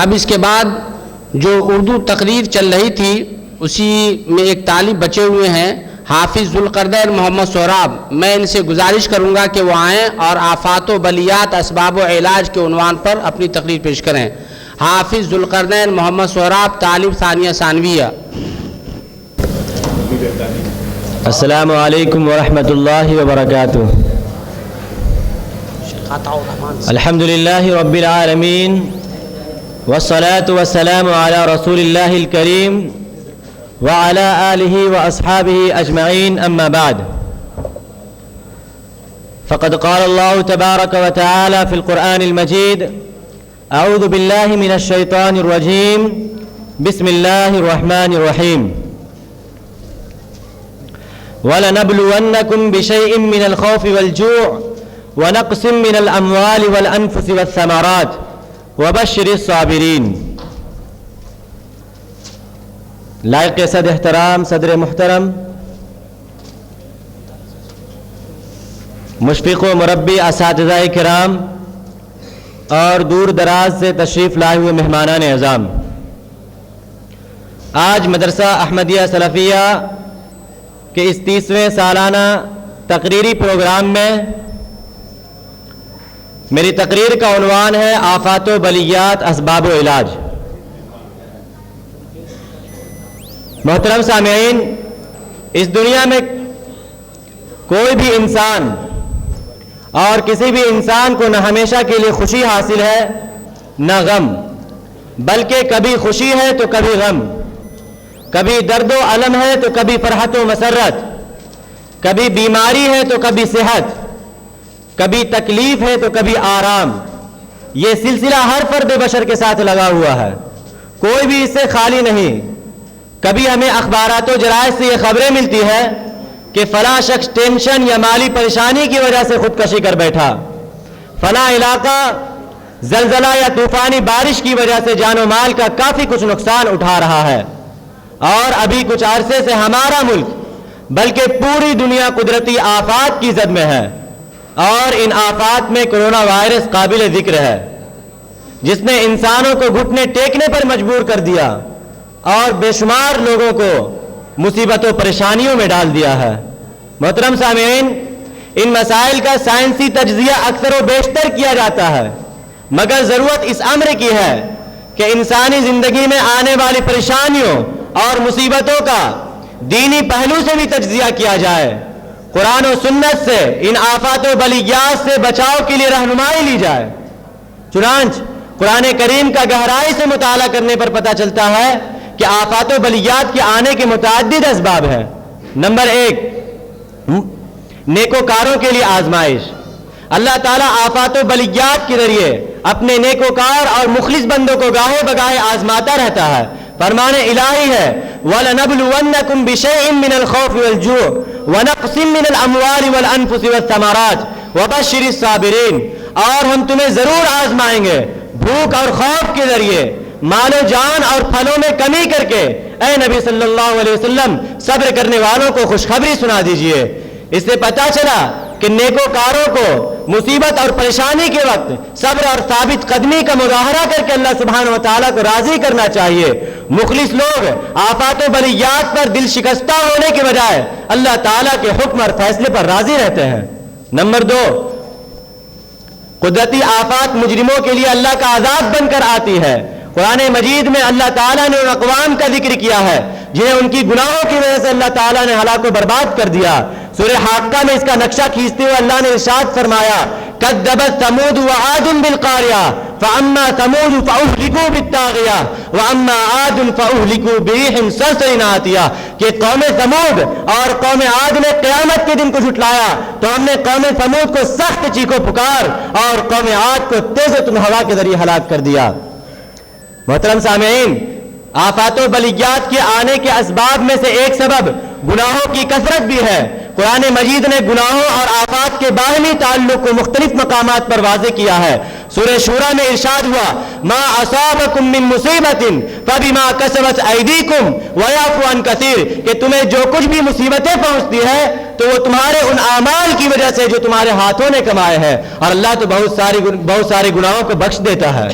اب اس کے بعد جو اردو تقریر چل رہی تھی اسی میں ایک طالب بچے ہوئے ہیں حافظ ذوالقرنین محمد سہراب. میں ان سے گزارش کروں گا کہ وہ آئیں اور آفات و بلیات اسباب و علاج کے عنوان پر اپنی تقریر پیش کریں. حافظ ذوالقرنین محمد سہراب، طالب ثانیہ ثانویہ. السلام علیکم ورحمۃ اللہ وبرکاتہ. الحمد للہ رب العالمین والصلاة والسلام على رسول اللہ الکریم وعلى آلہ واصحابہ اجمعین. اما بعد، فقد قال اللہ تبارک وتعالی فی القرآن المجید: اعوذ باللہ من الشیطان الرجیم، بسم اللہ الرحمن الرحیم. وَلَنَبْلُوَنَّكُمْ بِشَيْءٍ مِّنَ الْخَوْفِ وَالْجُوعِ وَنَقْصٍ مِّنَ الْأَمْوَالِ وَالْأَنفُسِ وَالثَّمَرَاتِ وَبَشِّرِ الصَّابِرِينَ. لائق صد احترام صدر محترم، مشفق و مربی اساتذہ کرام اور دور دراز سے تشریف لائے ہوئے مہمانان اعظام، آج مدرسہ احمدیہ سلفیہ کہ اس 30ویں سالانہ تقریری پروگرام میں میری تقریر کا عنوان ہے آفات و بلیات اسباب و علاج. محترم سامعین، اس دنیا میں کوئی بھی انسان اور کسی بھی انسان کو نہ ہمیشہ کے لیے خوشی حاصل ہے نہ غم، بلکہ کبھی خوشی ہے تو کبھی غم، کبھی درد و الم ہے تو کبھی فرحت و مسرت، کبھی بیماری ہے تو کبھی صحت، کبھی تکلیف ہے تو کبھی آرام. یہ سلسلہ ہر فرد بشر کے ساتھ لگا ہوا ہے، کوئی بھی اس سے خالی نہیں. کبھی ہمیں اخبارات و جرائد سے یہ خبریں ملتی ہے کہ فلاں شخص ٹینشن یا مالی پریشانی کی وجہ سے خودکشی کر بیٹھا، فلاں علاقہ زلزلہ یا طوفانی بارش کی وجہ سے جان و مال کا کافی کچھ نقصان اٹھا رہا ہے، اور ابھی کچھ عرصے سے ہمارا ملک بلکہ پوری دنیا قدرتی آفات کی زد میں ہے. اور ان آفات میں کرونا وائرس قابل ذکر ہے، جس نے انسانوں کو گھٹنے ٹیکنے پر مجبور کر دیا اور بے شمار لوگوں کو مصیبتوں پریشانیوں میں ڈال دیا ہے. محترم سامعین، ان مسائل کا سائنسی تجزیہ اکثر و بیشتر کیا جاتا ہے، مگر ضرورت اس امر کی ہے کہ انسانی زندگی میں آنے والی پریشانیوں اور مصیبتوں کا دینی پہلو سے بھی تجزیہ کیا جائے، قرآن و سنت سے ان آفات و بلیات سے بچاؤ کے لیے رہنمائی لی جائے. چنانچہ قرآن کریم کا گہرائی سے مطالعہ کرنے پر پتہ چلتا ہے کہ آفات و بلیات کے آنے کے متعدد اسباب ہیں. نمبر 1، نیکوکاروں کے لیے آزمائش. اللہ تعالیٰ آفات و بلیات کے ذریعے اپنے نیکوکار اور مخلص بندوں کو گاہے بگاہے آزماتا رہتا ہے. فرمان الہی ہے: وَلَنَبْلُوَنَّكُمْ بِشَيْءٍ مِّنَ الْخَوْفِ وَالْجُوعِ وَنَقْصٍ مِّنَ الْأَمْوَالِ وَالْأَنفُسِ وَالثَّمَرَاتِ وَبَشِّرِ الصَّابِرِينَ. اور ہم تمہیں ضرور آزمائیں گے بھوک اور خوف کے ذریعے، مال و جان اور پھلوں میں کمی کر کے. اے نبی صلی اللہ علیہ وسلم، صبر کرنے والوں کو خوشخبری سنا دیجئے. اس سے پتہ چلا کہ نیکوکاروں کو مصیبت اور پریشانی کے وقت صبر اور ثابت قدمی کا مظاہرہ کر کے اللہ سبحانہ و تعالیٰ کو راضی کرنا چاہیے. مخلص لوگ آفات و بلیات پر دل شکستہ ہونے کے بجائے اللہ تعالیٰ کے حکم اور فیصلے پر راضی رہتے ہیں. نمبر 2، قدرتی آفات مجرموں کے لیے اللہ کا عذاب بن کر آتی ہے. قرآن مجید میں اللہ تعالیٰ نے ان اقوام کا ذکر کیا ہے جنہیں ان کی گناہوں کی وجہ سے اللہ تعالیٰ نے ہلاک و برباد کر دیا. سورہ حاقہ میں اس کا نقشہ کھینچتے ہوئے اللہ نے ارشاد فرمایا: کذبت ثمود وعاد بالقاریہ فاما ثمود فاہلکوا بالطاغیہ واما عاد فاہلکوا بریح صرصر عاتیہ. کہ قوم ثمود اور قوم عاد نے قیامت کے دن کو جھٹلایا تو ہم نے قوم ثمود کو سخت چیخو پکار اور قوم عاد کو تیز تند ہوا کے ذریعے ہلاک کر دیا. محترم سامعین، آفات و بلیات کے آنے کے اسباب میں سے ایک سبب گناہوں کی کثرت بھی ہے. قرآن مجید نے گناہوں اور آفات کے باہمی تعلق کو مختلف مقامات پر واضح کیا ہے. سورہ شورى میں ارشاد ہوا: ما اصابکم من مصیبت فبما کسبت ایدیکم ویعفو عن کثیر. کہ تمہیں جو کچھ بھی مصیبتیں پہنچتی ہے تو وہ تمہارے ان اعمال کی وجہ سے جو تمہارے ہاتھوں نے کمائے ہیں، اور اللہ تو بہت سارے گناہوں کو بخش دیتا ہے.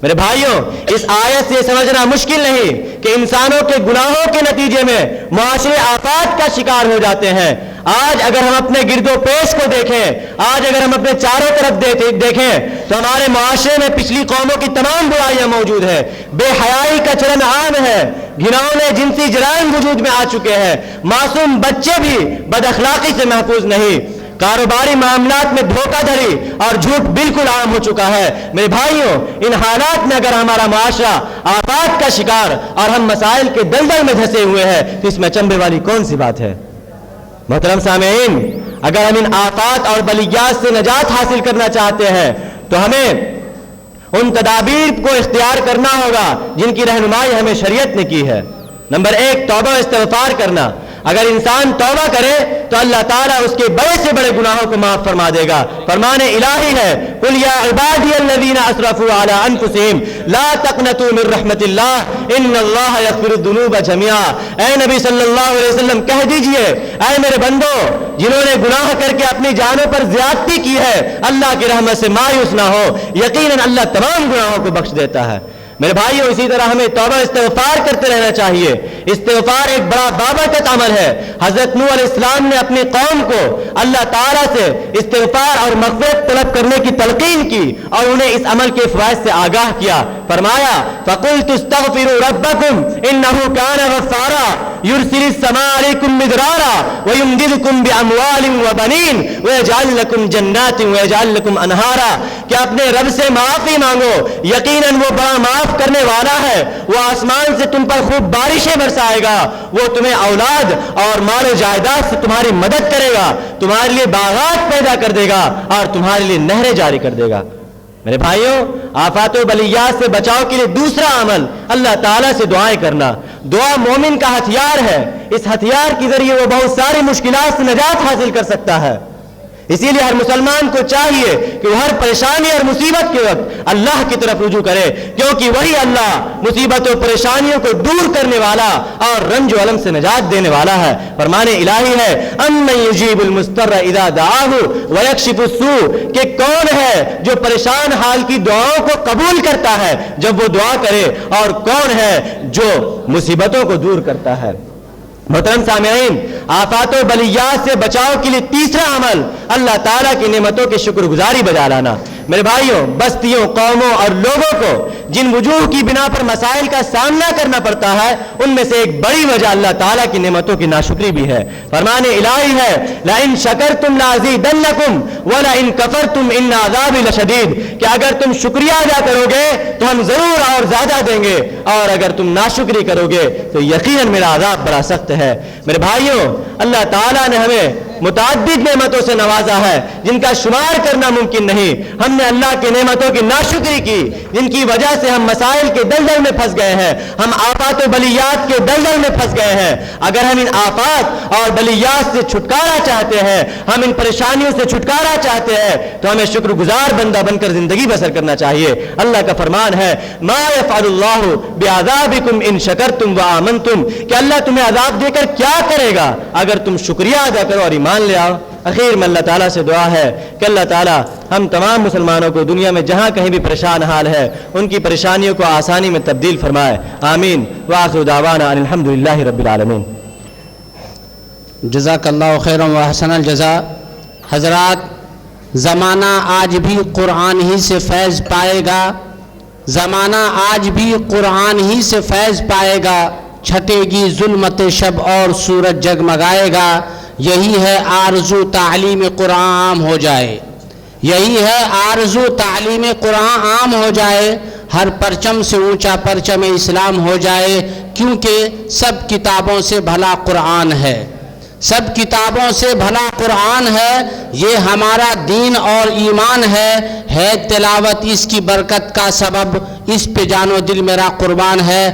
میرے بھائیوں، اس آیت سے یہ سمجھنا مشکل نہیں کہ انسانوں کے گناہوں کے نتیجے میں معاشرے آفات کا شکار ہو جاتے ہیں۔ آج اگر ہم اپنے گرد و پیش کو دیکھیں، آج اگر ہم اپنے چاروں طرف دیکھیں تو ہمارے معاشرے میں پچھلی قوموں کی تمام برائیاں موجود ہیں۔ بے حیائی کا چلن عام ہے، گھناؤنے جنسی جرائم وجود میں آ چکے ہیں، معصوم بچے بھی بد اخلاقی سے محفوظ نہیں، کاروباری معاملات میں دھوکہ دھڑی اور جھوٹ بالکل عام ہو چکا ہے۔ میرے بھائیوں، ان حالات میں اگر ہمارا معاشرہ آفات کا شکار اور ہم مسائل کے دلدل میں دھسے ہوئے ہیں تو اس میں چنبے والی کون سی بات ہے؟ محترم سامعین، اگر ہم ان آفات اور بلیات سے نجات حاصل کرنا چاہتے ہیں تو ہمیں ان تدابیر کو اختیار کرنا ہوگا جن کی رہنمائی ہمیں شریعت نے کی ہے۔ نمبر 1، توبہ و استغفار کرنا۔ اگر انسان توبہ کرے تو اللہ تعالیٰ اس کے بڑے سے بڑے گناہوں کو معاف فرما دے گا۔ فرمان الہی ہے، قل یا عبادی الذین اسرفوا علی انفسہم لا تقنطوا من رحمت اللہ ان اللہ یغفر الذنوب جميعا۔ اے نبی صلی اللہ علیہ وسلم کہہ دیجئے، اے میرے بندو، جنہوں نے گناہ کر کے اپنی جانوں پر زیادتی کی ہے، اللہ کی رحمت سے مایوس نہ ہو، یقیناً اللہ تمام گناہوں کو بخش دیتا ہے۔ میرے بھائیوں، اسی طرح ہمیں توبہ استغفار کرتے رہنا چاہیے۔ استغفار ایک بڑا بابرکت عمل ہے۔ حضرت نوح علیہ السلام نے اپنی قوم کو اللہ تعالیٰ سے استغفار اور مغفرت طلب کرنے کی تلقین کی اور انہیں اس عمل کے فوائد سے آگاہ کیا۔ فرمایا فَقُلْتُ اسْتَغْفِرُوا رَبَّكُمْ إِنَّهُ كَانَ غَفَّارًا يُرْسِلِ السَّمَاءَ عَلَيْكُمْ مِدْرَارًا وَيُمْدِدْكُمْ بِأَمْوَالٍ وَبَنِينَ وَيَجْعَلْ لَكُمْ جَنَّاتٍ وَيَجْعَلْ لَكُمْ أَنْهَارًا۔ کہ اپنے رب سے معافی مانگو، یقیناً وہ بڑا معاف کرنے والا ہے، وہ آسمان سے تم پر خوب بارشیں برسائے گا، وہ تمہیں اولاد اور مال و جائیداد سے تمہاری مدد کرے گا، تمہارے لیے باغات پیدا کر دے گا اور تمہارے لیے نہریں جاری کر دے گا۔ میرے بھائیوں، آفات و بلیات سے بچاؤ کے لیے دوسرا عمل اللہ تعالیٰ سے دعائیں کرنا۔ دعا مومن کا ہتھیار ہے، اس ہتھیار کے ذریعے وہ بہت ساری مشکلات سے نجات حاصل کر سکتا ہے۔ اسی لیے ہر مسلمان کو چاہیے کہ وہ ہر پریشانی اور مصیبت کے وقت اللہ کی طرف رجوع کرے، کیونکہ وہی اللہ مصیبت و پریشانیوں کو دور کرنے والا اور رنج و الم سے نجات دینے والا ہے۔ فرمان الہی ہے امن یجیب المضطر اذا دعاہ ویکشف السوء، کہ کون ہے جو پریشان حال کی دعاؤں کو قبول کرتا ہے جب وہ دعا کرے، اور کون ہے جو مصیبتوں کو دور کرتا ہے۔ محترم سامعین، آفات و بلیات سے بچاؤ کے لیے تیسرا عمل اللہ تعالیٰ کی نعمتوں کی شکر گزاری بجا لانا۔ میرے بھائیوں، بستیوں، قوموں اور لوگوں کو جن وجوہ کی بنا پر مسائل کا سامنا کرنا پڑتا ہے، ان میں سے ایک بڑی وجہ اللہ تعالیٰ کی نعمتوں کی ناشکری بھی ہے۔ فرمان الہی ہے لَإِن شَكَرْتُمْ لَأَزِيدَنَّكُمْ وَلَإِن كَفَرْتُمْ إِنَّ عَذَابِي لَشَدِيدٌ، کہ اگر تم شکریہ ادا کرو گے تو ہم ضرور اور زیادہ دیں گے، اور اگر تم ناشکری کرو گے تو یقیناً میرا عذاب بڑا سخت ہے۔ میرے بھائیوں، اللہ تعالیٰ نے ہمیں متعدد نعمتوں سے نوازا ہے جن کا شمار کرنا ممکن نہیں۔ ہم نے اللہ کی نعمتوں کی ناشکری کی، جن کی وجہ سے ہم مسائل کے دلدل میں پھنس گئے ہیں، ہم آفات و بلیات کے دلدل میں پھنس گئے ہیں۔ اگر ہم ان آفات اور بلیات سے چھٹکارا چاہتے ہیں، ہم ان پریشانیوں سے چھٹکارا چاہتے ہیں، تو ہمیں شکر گزار بندہ بن کر زندگی بسر کرنا چاہیے۔ اللہ کا فرمان ہے ما یفعل اللہ بعذابکم ان شکرتم وآمنتم، کہ اللہ تمہیں عذاب دے کر کیا کرے گا اگر تم شکریہ ادا کرو اور ایمان لے آؤ۔ اخیر میں اللہ تعالیٰ سے دعا ہے کہ اللہ تعالیٰ ہم تمام مسلمانوں کو دنیا میں جہاں کہیں بھی پریشان حال ہے ان کی پریشانیوں کو آسانی میں تبدیل فرمائے، آمین۔ وآخر دعوانا ان الحمدللہ رب العالمین۔ جزاک اللہ خیر و حسن الجزا۔ حضرات، زمانہ آج بھی قرآن ہی سے فیض پائے گا، زمانہ آج بھی قرآن ہی سے فیض پائے گا، چھٹے گی ظلمت شب اور سورج جگمگائے گا، یہی ہے آرزو تعلیم قرآن عام ہو جائے، یہی ہے آرزو تعلیم قرآن عام ہو جائے، ہر پرچم سے اونچا پرچم اسلام ہو جائے، کیونکہ سب کتابوں سے بھلا قرآن ہے، سب کتابوں سے بھلا قرآن ہے، یہ ہمارا دین اور ایمان ہے تلاوت اس کی برکت کا سبب، اس پہ جان و دل میرا قربان ہے۔